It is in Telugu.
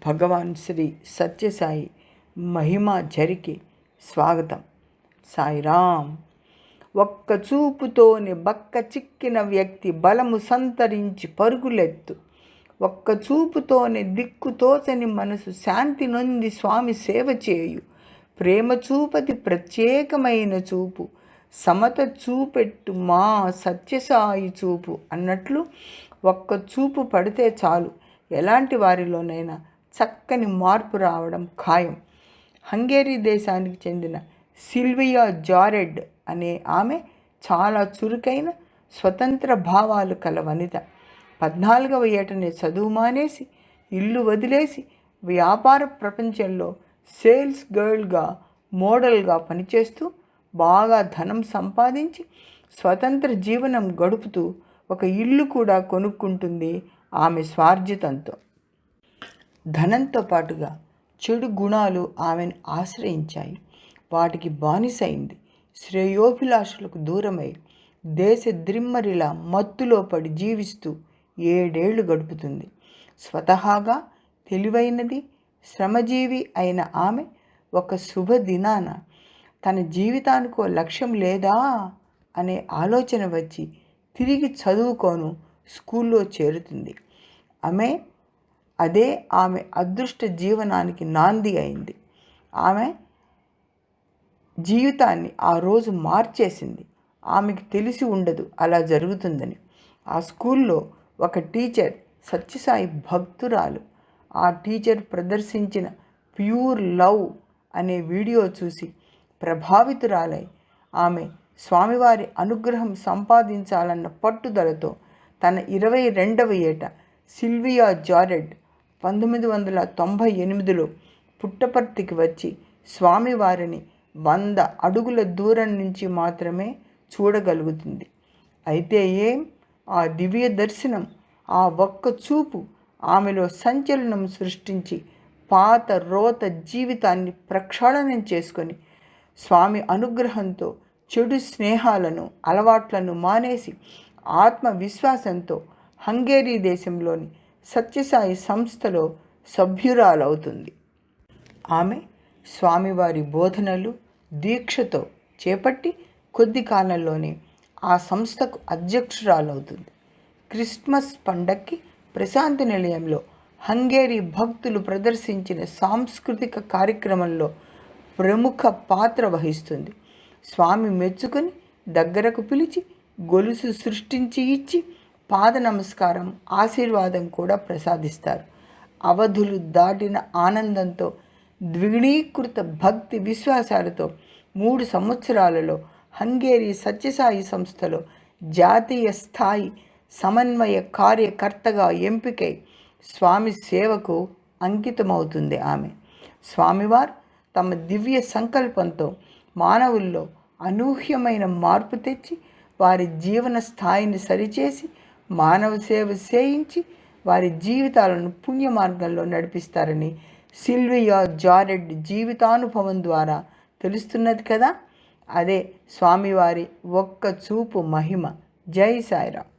భగవాన్ శ్రీ సత్యసాయి మహిమా జరిగి స్వాగతం. సాయిరామ్. ఒక్క చూపుతోనే బక్క చిక్కిన వ్యక్తి బలము సంతరించి పరుగులెత్తు. ఒక్క చూపుతోనే దిక్కుతోచని మనసు శాంతి నొంది స్వామి సేవ చేయు. ప్రేమ చూపతి ప్రత్యేకమైన చూపు, సమత చూపెట్టు మా సత్యసాయి చూపు అన్నట్లు ఒక్క చూపు పడితే చాలు ఎలాంటి వారిలోనైనా చక్కని మార్పు రావడం ఖాయం. హంగేరీ దేశానికి చెందిన సిల్వియా జారెడ్ అనే ఆమె చాలా చురుకైన స్వతంత్ర భావాలు కల వనిత. 14వ ఏటనే చదువు మానేసి ఇల్లు వదిలేసి వ్యాపార ప్రపంచంలో సేల్స్ గర్ల్గా మోడల్గా పనిచేస్తూ బాగా ధనం సంపాదించి స్వతంత్ర జీవనం గడుపుతూ ఒక ఇల్లు కూడా కొనుక్కుంటుంది ఆమె స్వార్జితంతో. ధనంతో పాటుగా చెడు గుణాలు ఆమెను ఆశ్రయించాయి. వాటికి బానిసైంది. శ్రేయోభిలాషులకు దూరమై దేశ ద్రిమ్మరిలా మత్తులో పడి జీవిస్తూ 7 ఏళ్ళు గడుపుతుంది. స్వతహాగా తెలివైనది, శ్రమజీవి అయిన ఆమె ఒక శుభదినాన తన జీవితానికో లక్ష్యం లేదా అనే ఆలోచన వచ్చి తిరిగి చదువుకోను స్కూల్లో చేరుతుంది. అదే ఆమె అదృష్ట జీవనానికి నాంది అయింది. ఆమె జీవితాన్ని ఆ రోజు మార్చేసింది. ఆమెకు తెలిసి ఉండదు అలా జరుగుతుందని. ఆ స్కూల్లో ఒక టీచర్ సత్యసాయి భక్తురాలు. ఆ టీచర్ ప్రదర్శించిన ప్యూర్ లవ్ అనే వీడియో చూసి ప్రభావితురాలై ఆమె స్వామివారి అనుగ్రహం సంపాదించాలన్న పట్టుదలతో తన 22వ ఏట సిల్వియా జారెడ్ 1998లో పుట్టపర్తికి వచ్చి స్వామివారిని 100 అడుగుల దూరం నుంచి మాత్రమే చూడగలుగుతుంది. అయితే ఆ దివ్య దర్శనం, ఆ ఒక్క చూపు ఆమెలో సంచలనం సృష్టించి పాత రోత జీవితాన్ని ప్రక్షాళనం చేసుకొని స్వామి అనుగ్రహంతో చెడు స్నేహాలను అలవాట్లను మానేసి ఆత్మవిశ్వాసంతో హంగేరీ దేశంలోని సత్యసాయి సంస్థలో సభ్యురాలవుతుంది. ఆమె స్వామివారి బోధనలు దీక్షతో చేపట్టి కొద్ది కాలంలోనే ఆ సంస్థకు అధ్యక్షురాలవుతుంది. క్రిస్మస్ పండక్కి ప్రశాంతి నిలయంలో హంగేరీ భక్తులు ప్రదర్శించిన సాంస్కృతిక కార్యక్రమంలో ప్రముఖ పాత్ర వహిస్తుంది. స్వామి మెచ్చుకొని దగ్గరకు పిలిచి గొలుసు సృష్టించి ఇచ్చి పాద నమస్కారం, ఆశీర్వాదం కూడా ప్రసాదిస్తారు. అవధులు దాటిన ఆనందంతో ద్విగుణీకృత భక్తి విశ్వాసాలతో 3 సంవత్సరాలలో హంగేరీ సత్యసాయి సంస్థలో జాతీయ స్థాయి సమన్వయ కార్యకర్తగా ఎంపికై స్వామి సేవకు అంకితమవుతుంది. ఆమె స్వామివారు తమ దివ్య సంకల్పంతో మానవుల్లో అనూహ్యమైన మార్పు తెచ్చి వారి జీవన స్థాయిని సరిచేసి మానవ సేవ చేయించి వారి జీవితాలను పుణ్య మార్గంలో నడిపిస్తారని సిల్వియా జారెడ్ జీవితానుభవం ద్వారా తెలుస్తున్నది కదా. అదే స్వామివారి ఒక్క చూపు మహిమ. జై సాయిరామ్.